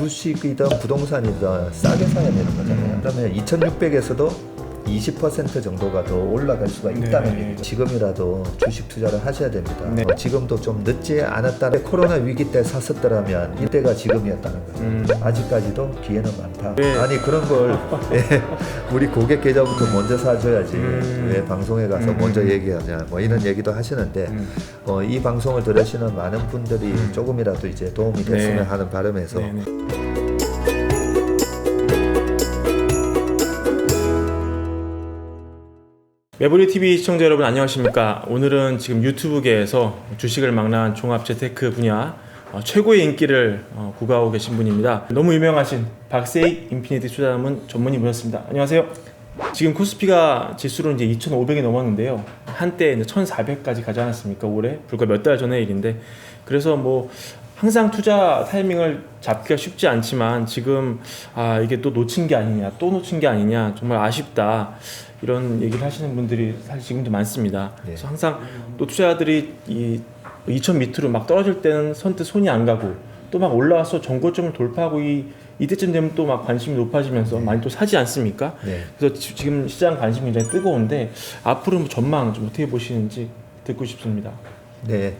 주식이든 부동산이든 싸게 사야 되는 거잖아요. 그러면 2600에서도 20% 정도가 더 올라갈 수가 있다는 얘기죠. 지금이라도 주식 투자를 하셔야 됩니다. 지금도 좀 늦지 않았다. 코로나 위기 때 샀었더라면 이때가 지금이었다는 거죠. 아직까지도 기회는 많다. 아니 그런 걸 우리 고객 계좌부터 먼저 사줘야지 왜 방송에 가서 먼저 얘기하냐 뭐 이런 얘기도 하시는데 이 방송을 들으시는 많은 분들이 조금이라도 이제 도움이 됐으면 하는 바람에서 매부리TV 시청자 여러분 안녕하십니까. 오늘은 지금 유튜브계에서 주식을 망라한 종합 재테크 분야 최고의 인기를 구가하고 계신 분입니다. 너무 유명하신 박세익 인피니티 투자자문 전문의 모셨습니다. 안녕하세요. 지금 코스피가 지수로 이제 2,500이 넘었는데요. 한때 1,400까지 가지 않았습니까? 올해 불과 몇 달 전의 일인데, 그래서 뭐 항상 투자 타이밍을 잡기가 쉽지 않지만 지금 이게 또 놓친 게 아니냐, 또 놓친 게 아니냐, 정말 아쉽다 이런 얘기를 하시는 분들이 사실 지금도 많습니다. 그래서 항상 또 투자자들이 이 2,000 밑으로 막 떨어질 때는 선뜻 손이 안 가고 또 막 올라와서 정고점을 돌파하고 이때쯤 되면 또 막 관심이 높아지면서 많이 또 사지 않습니까? 그래서 지금 시장 관심이 굉장히 뜨거운데 앞으로 뭐 전망 좀 어떻게 보시는지 듣고 싶습니다. 네.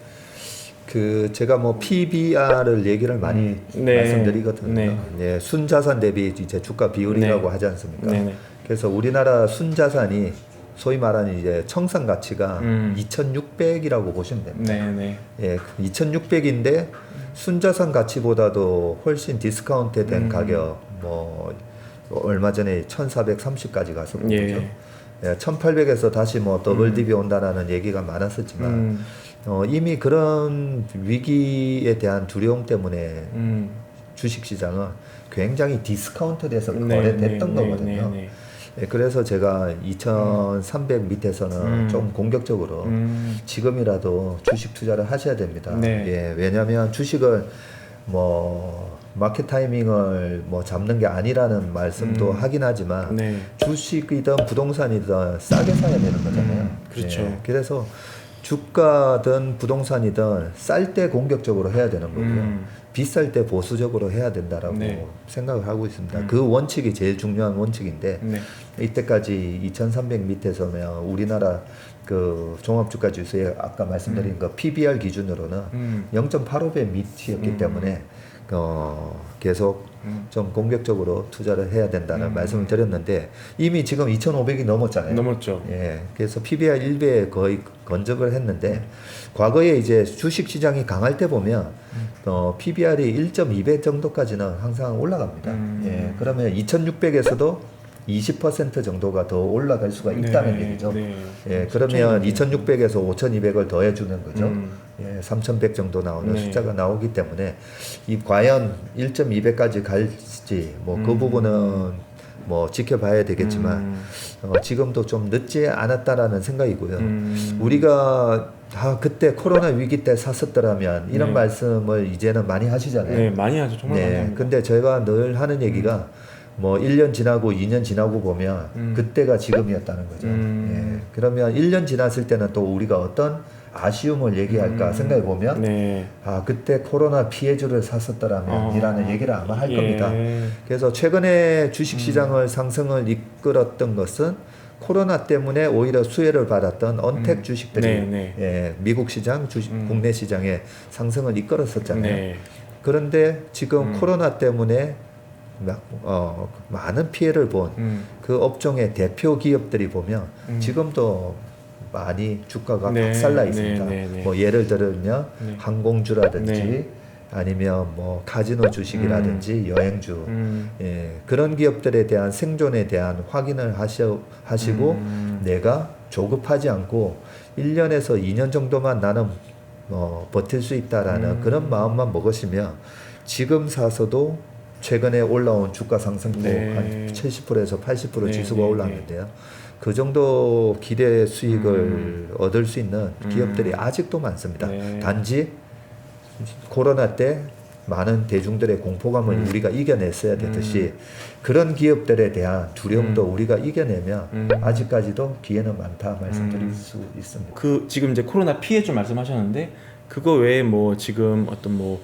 제가 뭐 PBR을 얘기를 많이 말씀드리거든요. 순자산 대비 이제 주가 비율이라고 하지 않습니까? 그래서 우리나라 순자산이 소위 말하는 이제 청산 가치가 2,600이라고 보시면 됩니다. 2,600인데 순자산 가치보다도 훨씬 디스카운트된 가격, 뭐 얼마 전에 1,430까지 갔었거든요. 1,800에서 다시 뭐 더블 딥이 온다라는 얘기가 많았었지만 이미 그런 위기에 대한 두려움 때문에 주식시장은 굉장히 디스카운트돼서 거래됐던 거거든요. 그래서 제가 2,300 밑에서는 좀 공격적으로 지금이라도 주식 투자를 하셔야 됩니다. 왜냐하면 주식을 뭐 마켓 타이밍을 뭐 잡는 게 아니라는 말씀도 하긴 하지만 주식이든 부동산이든 싸게 사야 되는 거잖아요. 그렇죠. 그래서 주가든 부동산이든 쌀 때 공격적으로 해야 되는 거고요. 비쌀 때 보수적으로 해야 된다라고 생각을 하고 있습니다. 그 원칙이 제일 중요한 원칙인데 이때까지 2,300 밑에서면 우리나라 그 종합주가지수에 아까 말씀드린 거 PBR 기준으로는 0.85배 밑이었기 때문에 계속 좀 공격적으로 투자를 해야 된다는 말씀을 드렸는데 이미 지금 2,500이 넘었잖아요. 넘었죠. 그래서 PBR 1배에 거의 건적을 했는데 과거에 이제 주식 시장이 강할 때 보면 PBR이 1.2배 정도까지는 항상 올라갑니다. 그러면 2,600에서도 20% 정도가 더 올라갈 수가 있다는 얘기죠. 그러면 2,600에서 5,200을 더해주는 거죠. 3,100 정도 나오는 숫자가 나오기 때문에 과연 1.2배까지 갈지 뭐 그 부분은 뭐 지켜봐야 되겠지만 지금도 좀 늦지 않았다라는 생각이고요. 우리가 그때 코로나 위기 때 샀었더라면 이런 말씀을 이제는 많이 하시잖아요. 많이 하죠. 정말 많이 합니다. 근데 제가 늘 하는 얘기가 뭐 1년 지나고 2년 지나고 보면 그때가 지금이었다는 거죠. 그러면 1년 지났을 때는 또 우리가 어떤 아쉬움을 얘기할까 생각해 보면 그때 코로나 피해주를 샀었더라면 이라는 얘기를 아마 할 겁니다. 그래서 최근에 주식시장을 상승을 이끌었던 것은 코로나 때문에 오히려 수혜를 받았던 언택 주식들이 미국 시장, 국내 시장의 상승을 이끌었었잖아요. 그런데 지금 코로나 때문에 많은 피해를 본 그 업종의 대표 기업들이 보면 지금도 많이 주가가 박살나 있습니다. 뭐 예를 들면 항공주라든지 아니면 뭐 카지노 주식이라든지 여행주 그런 기업들에 대한 생존에 대한 확인을 하시고 내가 조급하지 않고 1년에서 2년 정도만 나는 버틸 수 있다라는 그런 마음만 먹으시면 지금 사서도 최근에 올라온 주가 상승도 한 70%에서 80% 지수가 올랐는데요. 그 정도 기대 수익을 얻을 수 있는 기업들이 아직도 많습니다. 단지 코로나 때 많은 대중들의 공포감을 우리가 이겨냈어야 되듯이 그런 기업들에 대한 두려움도 우리가 이겨내면 아직까지도 기회는 많다 말씀드릴 수 있습니다. 지금 이제 코로나 피해 좀 말씀하셨는데 그거 외에 뭐 지금 어떤 뭐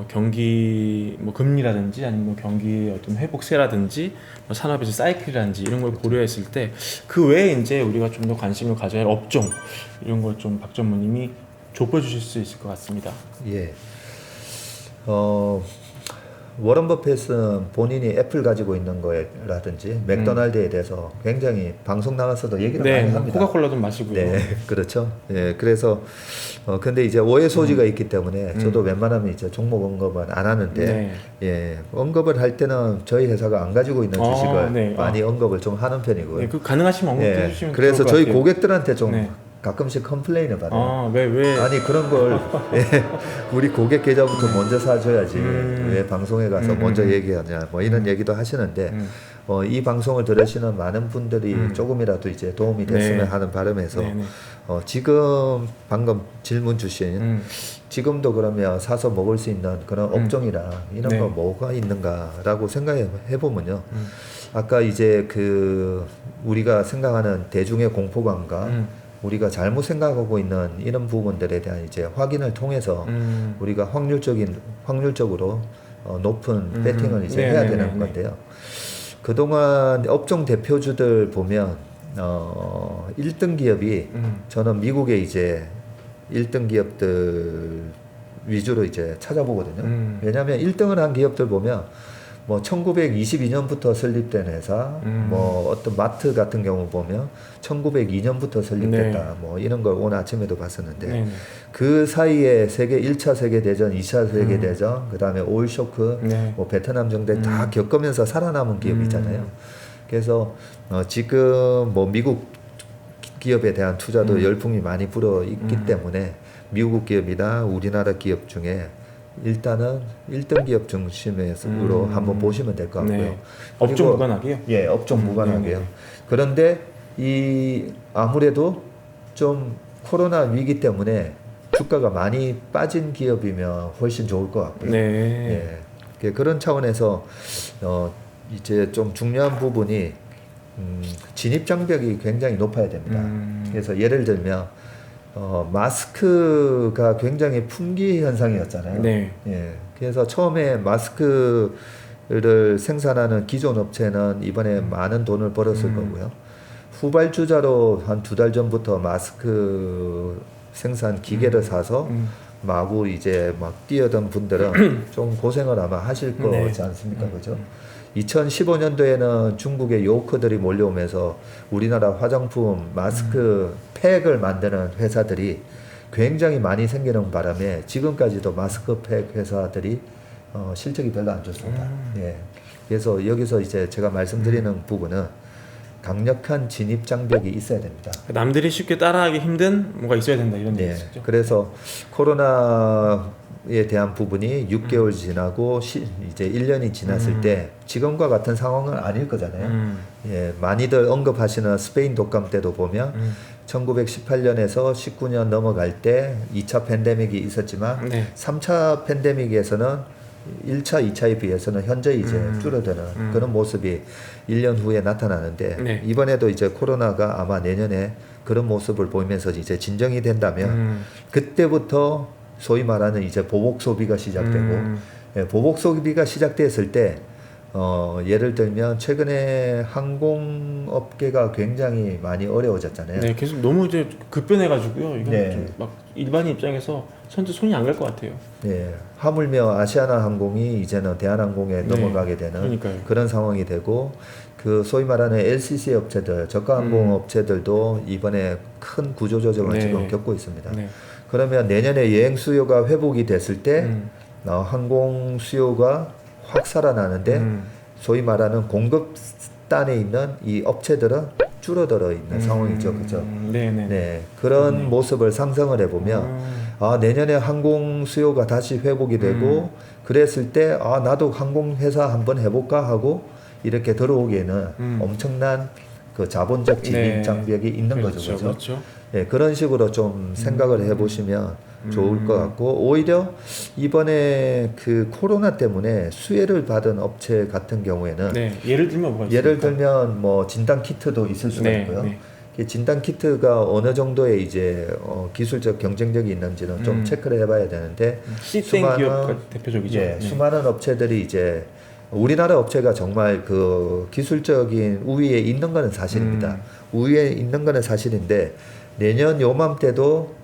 경기 뭐 금리라든지 아니면 뭐 경기 어떤 회복세라든지 뭐 산업에서 사이클이라든지 이런 걸 고려했을 때 그 외에 이제 우리가 좀 더 관심을 가져야 할 업종 이런 걸 좀 박 전무님이 좁혀주실 수 있을 것 같습니다. 예. 워런 버핏은 본인이 애플 가지고 있는 거라든지 맥도날드에 대해서 굉장히 방송 나가서도 얘기를 많이 합니다. 코카콜라도 마시고요. 네, 그렇죠. 예, 그래서 근데 이제 오해 소지가 있기 때문에 저도 웬만하면 이제 종목 언급은 안 하는데 예, 언급을 할 때는 저희 회사가 안 가지고 있는 주식을 많이 언급을 좀 하는 편이고요. 그 가능하시면 언급해 주시면 그래서 좋을 것 저희 같아요. 고객들한테 좀 가끔씩 컴플레인을 받아요. 왜? 아니 그런 걸 우리 고객 계좌부터 먼저 사줘야지 왜 방송에 가서 먼저 얘기하냐 뭐 이런 얘기도 하시는데 이 방송을 들으시는 많은 분들이 조금이라도 이제 도움이 됐으면 하는 바람에서 지금 방금 질문 주신 지금도 그러면 사서 먹을 수 있는 그런 업종이라 이런 거 뭐가 있는가라고 생각해 보면요. 아까 이제 그 우리가 생각하는 대중의 공포감과 우리가 잘못 생각하고 있는 이런 부분들에 대한 이제 확인을 통해서 우리가 확률적으로 높은 배팅을 이제 해야 되는 건데요. 그동안 업종 대표주들 보면 1등 기업이 저는 미국의 이제 1등 기업들 위주로 이제 찾아보거든요. 왜냐하면 1등을 한 기업들 보면 뭐 1922년부터 설립된 회사, 뭐 어떤 마트 같은 경우 보면 1902년부터 설립됐다, 뭐 이런 걸 오늘 아침에도 봤었는데 그 사이에 1차 세계대전, 2차 세계대전, 그 다음에 오일 쇼크, 뭐 베트남 정대 다 겪으면서 살아남은 기업이잖아요. 그래서 지금 뭐 미국 기업에 대한 투자도 열풍이 많이 불어 있기 때문에 미국 기업이나 우리나라 기업 중에 일단은 1등 기업 중심으로 한번 보시면 될 것 같고요. 업종 무관하게요? 예, 업종 무관하게요. 그런데 아무래도 좀 코로나 위기 때문에 주가가 많이 빠진 기업이면 훨씬 좋을 것 같고요. 예, 그런 차원에서 이제 좀 중요한 부분이 진입 장벽이 굉장히 높아야 됩니다. 그래서 예를 들면 마스크가 굉장히 품귀 현상이었잖아요. 예. 그래서 처음에 마스크를 생산하는 기존 업체는 이번에 많은 돈을 벌었을 거고요. 후발주자로 한 2달 전부터 마스크 생산 기계를 사서 마구 이제 막 뛰어든 분들은 좀 고생을 아마 하실 거지 않습니까? 그죠? 2015년도에는 중국의 요커들이 몰려오면서 우리나라 화장품 마스크 팩을 만드는 회사들이 굉장히 많이 생기는 바람에 지금까지도 마스크팩 회사들이 실적이 별로 안 좋습니다. 예. 그래서 여기서 이제 제가 말씀드리는 부분은 강력한 진입 장벽이 있어야 됩니다. 남들이 쉽게 따라하기 힘든 뭐가 있어야 된다 이런 얘기죠. 그래서 코로나에 대한 부분이 6개월 지나고 이제 1년이 지났을 때 지금과 같은 상황은 아닐 거잖아요. 예, 많이들 언급하시는 스페인 독감 때도 보면 1918년에서 19년 넘어갈 때 2차 팬데믹이 있었지만 3차 팬데믹에서는 1차, 2차에 비해서는 현재 이제 줄어드는 그런 모습이 1년 후에 나타나는데 이번에도 이제 코로나가 아마 내년에 그런 모습을 보이면서 이제 진정이 된다면 그때부터 소위 말하는 이제 보복 소비가 시작되고 보복 소비가 시작됐을 때 예를 들면 최근에 항공업계가 굉장히 많이 어려워졌잖아요. 네, 계속 너무 이제 급변해가지고요. 이건 좀 막 일반인 입장에서 선뜻 손이 안 갈 것 같아요. 네, 하물며 아시아나 항공이 이제는 대한항공에 넘어가게 되는 그런 상황이 되고 그 소위 말하는 LCC 업체들, 저가항공 업체들도 이번에 큰 구조조정을 지금 겪고 있습니다. 그러면 내년에 여행 수요가 회복이 됐을 때 항공 수요가 확 살아나는데 소위 말하는 공급단에 있는 이 업체들은 줄어들어 있는 상황이죠, 그죠? 네, 그런 모습을 상상을 해보면 내년에 항공 수요가 다시 회복이 되고 그랬을 때 나도 항공 회사 한번 해볼까 하고 이렇게 들어오기에는 엄청난 그 자본적 진입 장벽이 있는 거죠, 그죠? 네, 그런 식으로 좀 생각을 해보시면 좋을 것 같고 오히려 이번에 그 코로나 때문에 수혜를 받은 업체 같은 경우에는 예를 들면 뭐가 있습니까? 예를 들면 뭐 진단 키트도 있을 수가 있고요. 이 진단 키트가 어느 정도의 이제 기술적 경쟁력이 있는지는 좀 체크를 해봐야 되는데 C땡 기업가 대표적이죠. 예, 수많은 업체들이 이제 우리나라 업체가 정말 그 기술적인 우위에 있는 거는 사실입니다. 우위에 있는 거는 사실인데 내년 요맘때도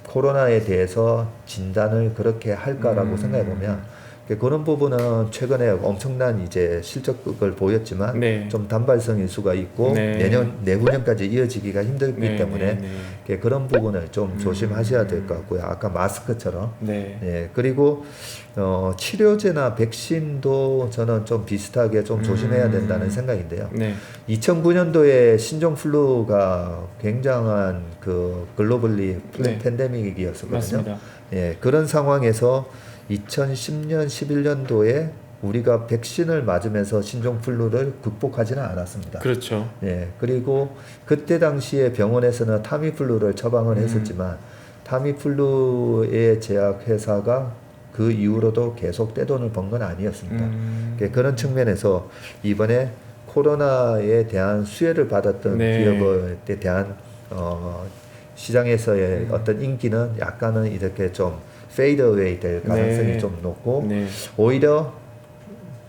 코로나에 대해서 진단을 그렇게 할까라고 생각해 보면 그런 부분은 최근에 엄청난 이제 실적을 보였지만 네. 좀 단발성일 수가 있고 네. 내후년까지 이어지기가 힘들기 네, 때문에 네. 그런 부분을 좀 조심하셔야 될 것 같고요. 아까 마스크처럼. 네. 예, 그리고 치료제나 백신도 저는 좀 비슷하게 좀 조심해야 된다는 생각인데요. 네. 2009년도에 신종플루가 굉장한 그 글로벌리 네. 팬데믹이었거든요. 맞습니다. 예, 그런 상황에서 2010년, 11년도에 우리가 백신을 맞으면서 신종플루를 극복하지는 않았습니다. 그렇죠. 예, 그리고 그때 당시에 병원에서는 타미플루를 처방을 했었지만 타미플루의 제약회사가 그 이후로도 계속 떼돈을 번 건 아니었습니다. 그런 측면에서 이번에 코로나에 대한 수혜를 받았던 네. 기업에 대한 시장에서의 어떤 인기는 약간은 이렇게 좀 페이드 어웨이 될 가능성이 네. 좀 높고 네. 오히려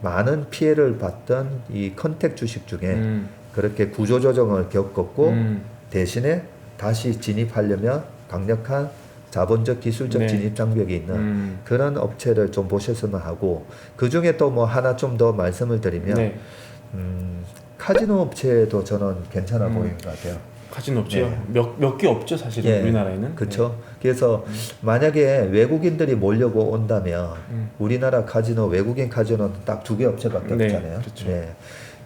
많은 피해를 봤던 이 컨택 주식 중에 그렇게 구조조정을 겪었고 대신에 다시 진입하려면 강력한 자본적 기술적 네. 진입 장벽이 있는 그런 업체를 좀 보셨으면 하고 그 중에 또 뭐 하나 좀 더 말씀을 드리면 네. 카지노 업체도 저는 괜찮아 보이는 것 같아요. 카지노 업체요? 네. 몇 개 없죠 사실은 예, 우리나라에는. 그렇죠. 그래서 만약에 외국인들이 몰려고 온다면 음. 우리나라 카지노 외국인 카지노는 딱 2개 업체밖에 네, 없잖아요. 그렇죠. 네.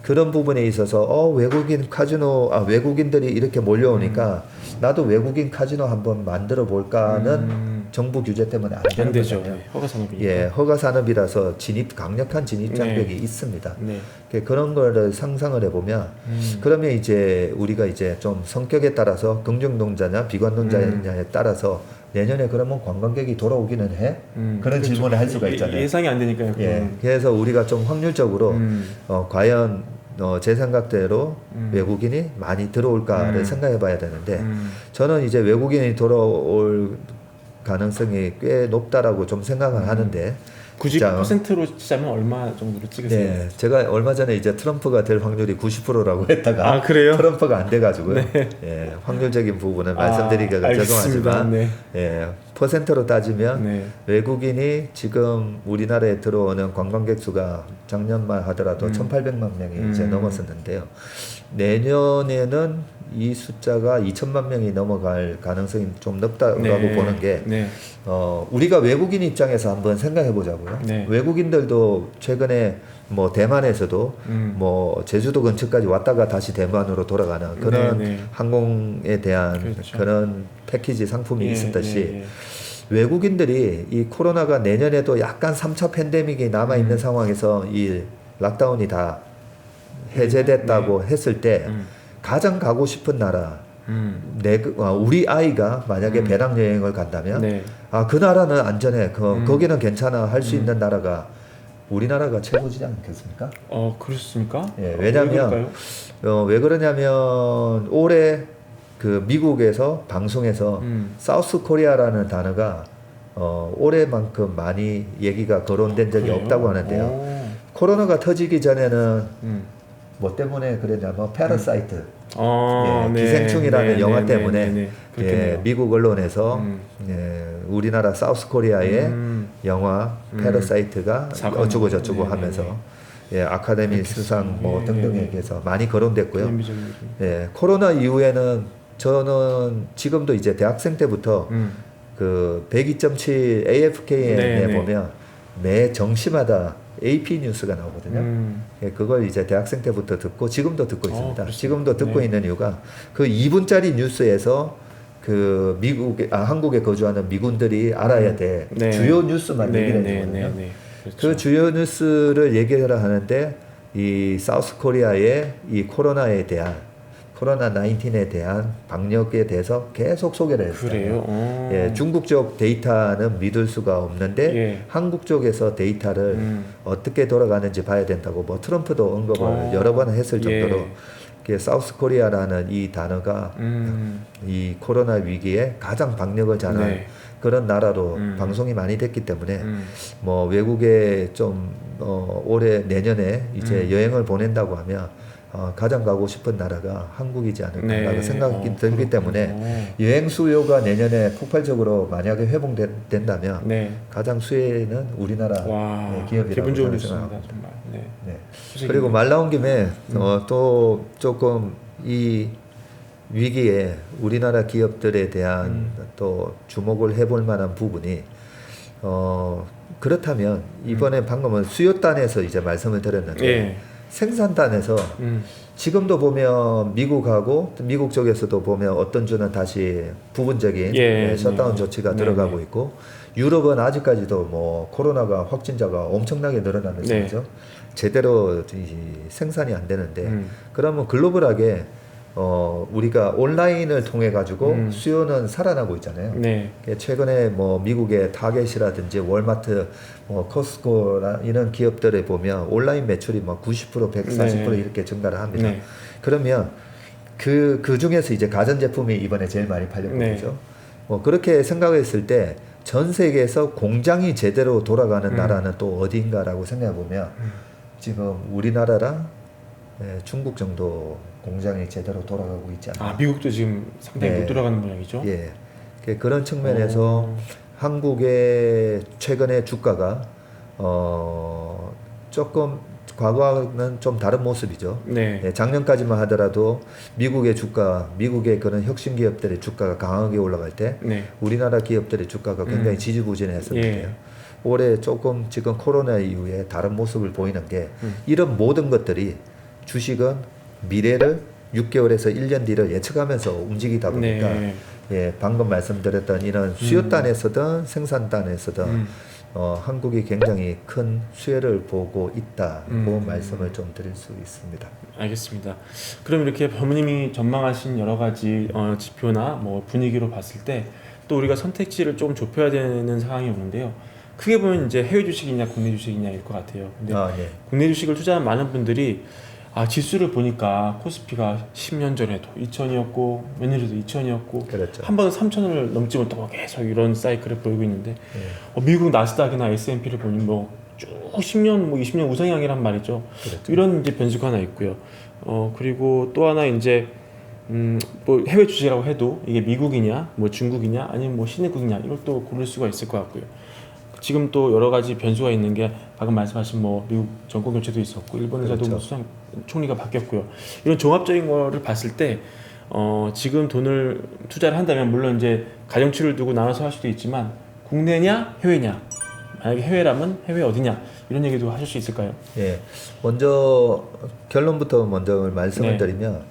그런 부분에 있어서 외국인 카지노 외국인들이 이렇게 몰려오니까 나도 외국인 카지노 한번 만들어 볼까는 정부 규제 때문에 안 되는 안 되죠. 거잖아요. 네. 허가 산업이니까. 예, 허가 산업이라서 강력한 진입 장벽이 네. 있습니다. 네. 그런 거를 상상을 해보면 그러면 이제 우리가 이제 좀 성격에 따라서 긍정동자냐 비관동자냐에 따라서 내년에 그러면 관광객이 돌아오기는 해? 그런 그렇죠. 질문을 할 수가 있잖아요. 예상이 안 되니까요. 예, 그래서 우리가 좀 확률적으로 과연 제 생각대로 외국인이 많이 들어올까를 생각해 봐야 되는데 저는 이제 외국인이 돌아올 가능성이 꽤 높다라고 좀 생각을 하는데 90%로 치자면 얼마 정도로 찍으세요? 네, 제가 얼마 전에 이제 트럼프가 될 확률이 90%라고 했다가 그래요? 트럼프가 안 돼가지고요. 네. 예, 확률적인 부분은 말씀드리기가 죄송하지만 네. 예, 퍼센트로 따지면 네. 외국인이 지금 우리나라에 들어오는 관광객 수가 작년 말 하더라도 1,800만 명이 이제 넘었었는데요. 내년에는 이 숫자가 2천만 명이 넘어갈 가능성이 좀 높다고 네. 보는 게 네. 우리가 외국인 입장에서 한번 생각해 보자고요. 네. 외국인들도 최근에 뭐 대만에서도 뭐 제주도 근처까지 왔다가 다시 대만으로 돌아가는 그런 네, 네. 항공에 대한 그렇죠. 그런 패키지 상품이 예, 있었듯이 예, 예. 외국인들이 이 코로나가 내년에도 약간 3차 팬데믹이 남아 있는 상황에서 이 락다운이 다 해제됐다고 했을 때 가장 가고 싶은 나라 우리 아이가 만약에 배낭 여행을 간다면 네. 그 나라는 안전해 거기는 괜찮아 할 수 있는 나라가 우리나라가 최고지 않겠습니까? 그렇습니까? 예, 왜 왜냐하면 그럴까요? 왜 그러냐면 올해 그 미국에서 방송에서 사우스 코리아라는 단어가 올해만큼 많이 얘기가 거론된 적이 그래요? 없다고 하는데요. 오. 코로나가 터지기 전에는 뭐 때문에 그랬냐면 패러사이트 예, 네. 기생충이라는 네, 영화 네, 때문에 네, 네, 네. 예, 그렇겠네요. 미국 언론에서 우리나라 사우스 코리아의 영화 패러사이트가 사과. 어쩌고 저쩌고 네, 네, 하면서 네. 아카데미 수상 뭐 네, 등등에 네. 대해서 많이 거론됐고요. 비밀적인 예, 코로나 이후에는 저는 지금도 이제 대학생 때부터 그 102.7 AFKN에 네, 네. 보면 매 정시마다 AP 뉴스가 나오거든요. 예, 그걸 이제 대학생 때부터 듣고 지금도 듣고 있습니다. 그렇습니다. 지금도 듣고 네. 있는 이유가 그 2분짜리 뉴스에서 그 한국에 거주하는 미군들이 알아야 될 네. 주요 뉴스만 네, 얘기를 네, 해주거든요. 네, 네. 그렇죠. 그 주요 뉴스를 얘기를 하는데 이 사우스 코리아의 이 코로나 19에 대한 방역에 대해서 계속 소개를 했어요. 그래요? 예, 중국 쪽 데이터는 믿을 수가 없는데 예. 한국 쪽에서 데이터를 어떻게 돌아가는지 봐야 된다고 뭐 트럼프도 언급을 어. 여러 번 했을 정도로 예. 사우스 코리아라는 이 단어가 이 코로나 위기에 가장 박력을 잘한 네. 그런 나라로 방송이 많이 됐기 때문에 뭐 외국에 좀 올해 내년에 이제 여행을 보낸다고 하면 가장 가고 싶은 나라가 한국이지 않을까라고 네. 생각이 들기 때문에 여행 수요가 내년에 폭발적으로 만약에 회복된다면 네. 가장 수혜는 우리나라 기업이라고 기분 좋은 저는 뉴스입니다. 생각합니다. 정말. 네. 네. 소식입니다. 그리고 말 나온 김에 또 조금 이 위기에 우리나라 기업들에 대한 또 주목을 해볼 만한 부분이 그렇다면 이번에 방금은 수요단에서 이제 말씀을 드렸는데 예. 생산단에서 지금도 보면 미국하고 미국 쪽에서도 보면 어떤 주는 다시 부분적인 셧다운 조치가 들어가고 있고 유럽은 아직까지도 뭐 코로나가 확진자가 엄청나게 늘어나면서 그죠? 제대로 이 생산이 안 되는데 그러면 글로벌하게 우리가 온라인을 통해 가지고 수요는 살아나고 있잖아요. 네. 최근에 뭐 미국의 타겟이라든지 월마트, 뭐 코스코라 이런 기업들에 보면 온라인 매출이 막 90%, 140% 이렇게 증가를 합니다. 네. 그러면 그 중에서 이제 가전제품이 이번에 제일 많이 팔렸거든요. 뭐 그렇게 생각했을 때 전 세계에서 공장이 제대로 돌아가는 나라는 또 어디인가라고 생각해 보면 지금 우리나라랑 중국 정도 공장이 제대로 돌아가고 있지 않나. 미국도 지금 상당히 못 돌아가는 모양이죠. 예. 그런 측면에서 한국의 최근의 주가가 조금 과거와는 좀 다른 모습이죠. 네. 작년까지만 하더라도 미국의 주가, 미국의 그런 혁신 기업들의 주가가 강하게 올라갈 때 우리나라 기업들의 주가가 굉장히 지지부진했었는데요. 올해 조금 지금 코로나 이후에 다른 모습을 보이는 게 이런 모든 것들이 주식은 미래를 6개월에서 1년 뒤를 예측하면서 움직이다 보니까 방금 말씀드렸던 이런 수요단에서든 생산단에서든 한국이 굉장히 큰 수혜를 보고 있다고 말씀을 좀 드릴 수 있습니다. 알겠습니다. 그럼 이렇게 부모님이 전망하신 여러 가지 지표나 뭐 분위기로 봤을 때 또 우리가 선택지를 좀 좁혀야 되는 상황이 오는데요. 크게 보면 이제 해외 주식이냐 국내 주식이냐일 것 같아요. 근데 국내 주식을 투자한 많은 분들이 지수를 보니까 코스피가 10년 전에도 2000이었고 몇 년 전에도 2000이었고 그렇죠. 한 번은 3000을 넘지 못하고 계속 이런 사이클을 보이고 있는데 미국 나스닥이나 S&P를 보니 뭐 쭉 10년 뭐 20년 우상향이란 말이죠. 그렇죠. 이런 이제 변수가 하나 있고요. 그리고 또 하나 이제 뭐 해외 주식이라고 해도 이게 미국이냐 뭐 중국이냐 아니면 뭐 신흥국이냐 이걸 또 고를 수가 있을 것 같고요. 지금 또 여러 가지 변수가 있는 게 방금 말씀하신 뭐 미국 정권 교체도 있었고 일본에서도 뭐 수상 총리가 바뀌었고요. 이런 종합적인 거를 봤을 때 지금 돈을 투자를 한다면 물론 이제 가정치를 두고 나눠서 할 수도 있지만 국내냐 해외냐 만약에 해외라면 해외 어디냐 이런 얘기도 하실 수 있을까요? 예, 먼저 결론부터 먼저 말씀을 드리면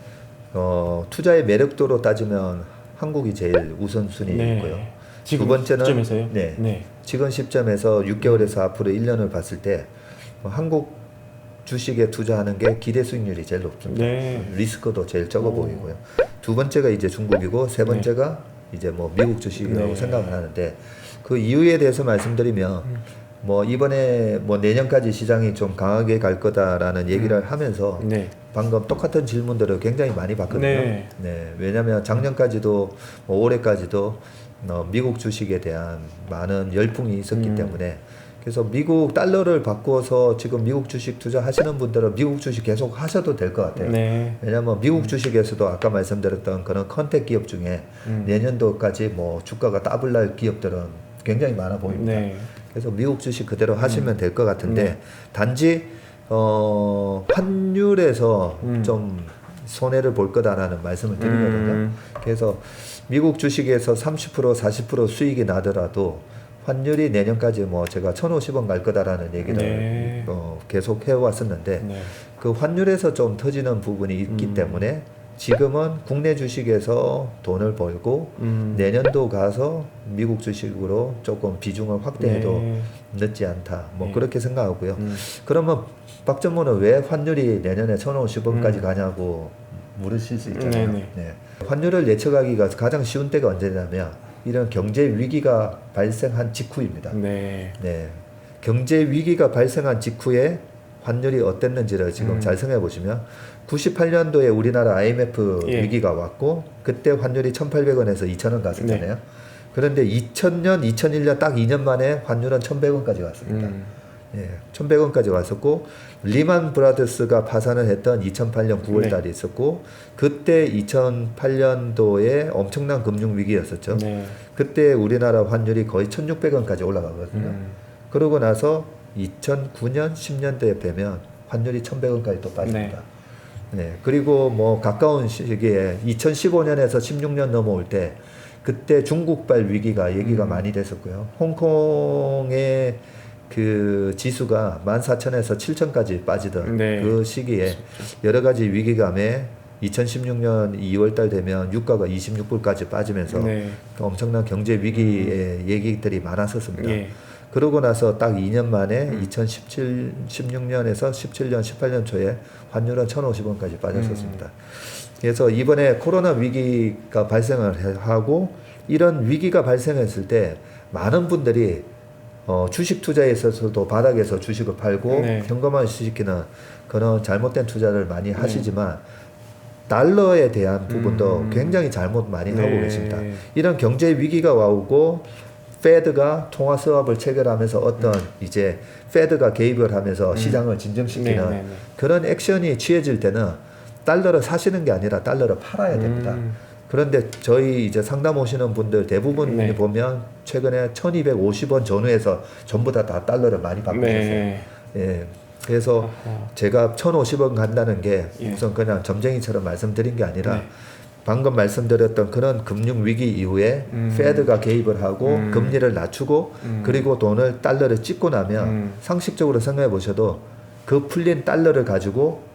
투자의 매력도로 따지면 한국이 제일 우선순위이고요. 지금 두 번째는 시점에서요? 지금 시점에서 6개월에서 앞으로 1년을 봤을 때 한국 주식에 투자하는 게 기대 수익률이 제일 높습니다. 리스크도 제일 적어 보이고요. 두 번째가 이제 중국이고 세 번째가 이제 뭐 미국 주식이라고 생각을 하는데 그 이유에 대해서 말씀드리면 뭐 이번에 뭐 내년까지 시장이 좀 강하게 갈 거다라는 얘기를 하면서 방금 똑같은 질문들을 굉장히 많이 받거든요. 왜냐하면 작년까지도 뭐 올해까지도 미국 주식에 대한 많은 열풍이 있었기 때문에 그래서 미국 달러를 바꿔서 지금 미국 주식 투자하시는 분들은 미국 주식 계속 하셔도 될 것 같아요. 왜냐하면 미국 주식에서도 아까 말씀드렸던 그런 컨택 기업 중에 내년도까지 뭐 주가가 더블 날 기업들은 굉장히 많아 보입니다. 그래서 미국 주식 그대로 하시면 될 것 같은데 단지 환율에서 좀 손해를 볼 거다라는 말씀을 드리거든요. 그래서 미국 주식에서 30% 40% 수익이 나더라도 환율이 내년까지 뭐 제가 1,050원 갈 거다라는 얘기를 계속 해왔었는데 그 환율에서 좀 터지는 부분이 있기 때문에 지금은 국내 주식에서 돈을 벌고 내년도 가서 미국 주식으로 조금 비중을 확대해도 늦지 않다. 뭐 그렇게 생각하고요. 그러면 박 전무는 왜 환율이 내년에 1,050원까지 가냐고 물으실 수 있잖아요. 환율을 예측하기가 가장 쉬운 때가 언제냐면 이런 경제 위기가 발생한 직후입니다. 경제 위기가 발생한 직후에 환율이 어땠는지를 지금 잘 생각해 보시면 98년도에 우리나라 IMF 위기가 왔고 그때 환율이 1,800원에서 2,000원 갔었잖아요. 그런데 2000년, 2001년 딱 2년 만에 환율은 1,100원까지 왔습니다. 1,100원까지 왔었고 리만 브라더스가 파산을 했던 2008년 9월 달에 있었고 그때 2008년도에 엄청난 금융 위기였었죠. 그때 우리나라 환율이 거의 1,600원까지 올라가거든요. 그러고 나서 2009년, 10년대에 되면 환율이 1,100원까지 또 빠집니다. 그리고 뭐 가까운 시기에 2015년에서 16년 넘어올 때 그때 중국발 위기가 얘기가 많이 됐었고요. 홍콩의 그 지수가 14,000에서 7,000까지 빠지던 그 시기에 여러 가지 위기감에 2016년 2월달 되면 유가가 26불까지 빠지면서 엄청난 경제 위기의 얘기들이 많았었습니다. 그러고 나서 딱 2년 만에 16년에서 17년, 18년 초에 환율은 1,050원까지 빠졌었습니다. 그래서 이번에 코로나 위기가 발생을 하고 이런 위기가 발생했을 때 많은 분들이 주식 투자에 있어서도 바닥에서 주식을 팔고 현금화 시키는 그런 잘못된 투자를 많이 하시지만 달러에 대한 부분도 굉장히 잘못 많이 하고 계십니다. 이런 경제 위기가 와오고 페드가 통화 수합을 체결하면서 어떤 이제 페드가 개입을 하면서 시장을 진정시키는 그런 액션이 취해질 때는 달러를 사시는 게 아니라 달러를 팔아야 됩니다. 그런데 저희 이제 상담 오시는 분들 대부분이 보면 최근에 1,250원 전후에서 전부 다 달러를 많이 받고 있어요. 그래서 제가 1,050원 간다는 게 우선 그냥 점쟁이처럼 말씀드린 게 아니라 방금 말씀드렸던 그런 금융 위기 이후에 페드가 개입을 하고 금리를 낮추고 그리고 돈을 달러를 찍고 나면 상식적으로 생각해 보셔도 그 풀린 달러를 가지고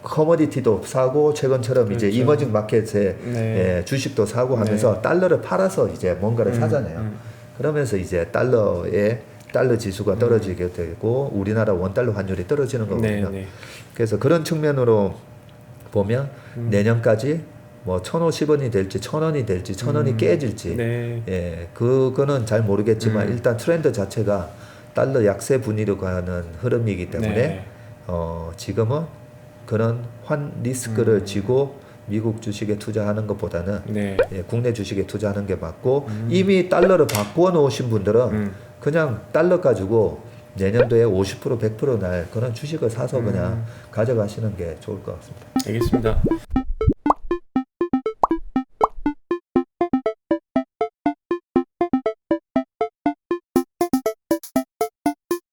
커머디티도 사고 최근처럼 이제 이머징 마켓에 주식도 사고 하면서 달러를 팔아서 이제 뭔가를 사잖아요. 그러면서 이제 달러 지수가 떨어지게 되고 우리나라 원달러 환율이 떨어지는 거거든요. 그래서 그런 측면으로 보면 내년까지 뭐 1,050원이 될지 1,000원이 될지 1,000원이 깨질지 그거는 잘 모르겠지만 일단 트렌드 자체가 달러 약세 분위로 가는 흐름이기 때문에 지금은 그런 환 리스크를 지고 미국 주식에 투자하는 것보다는 국내 주식에 투자하는 게 맞고 이미 달러를 바꾸어 놓으신 분들은 그냥 달러 가지고 내년도에 50% 100% 날 그런 주식을 사서 그냥 가져가시는 게 좋을 것 같습니다. 알겠습니다.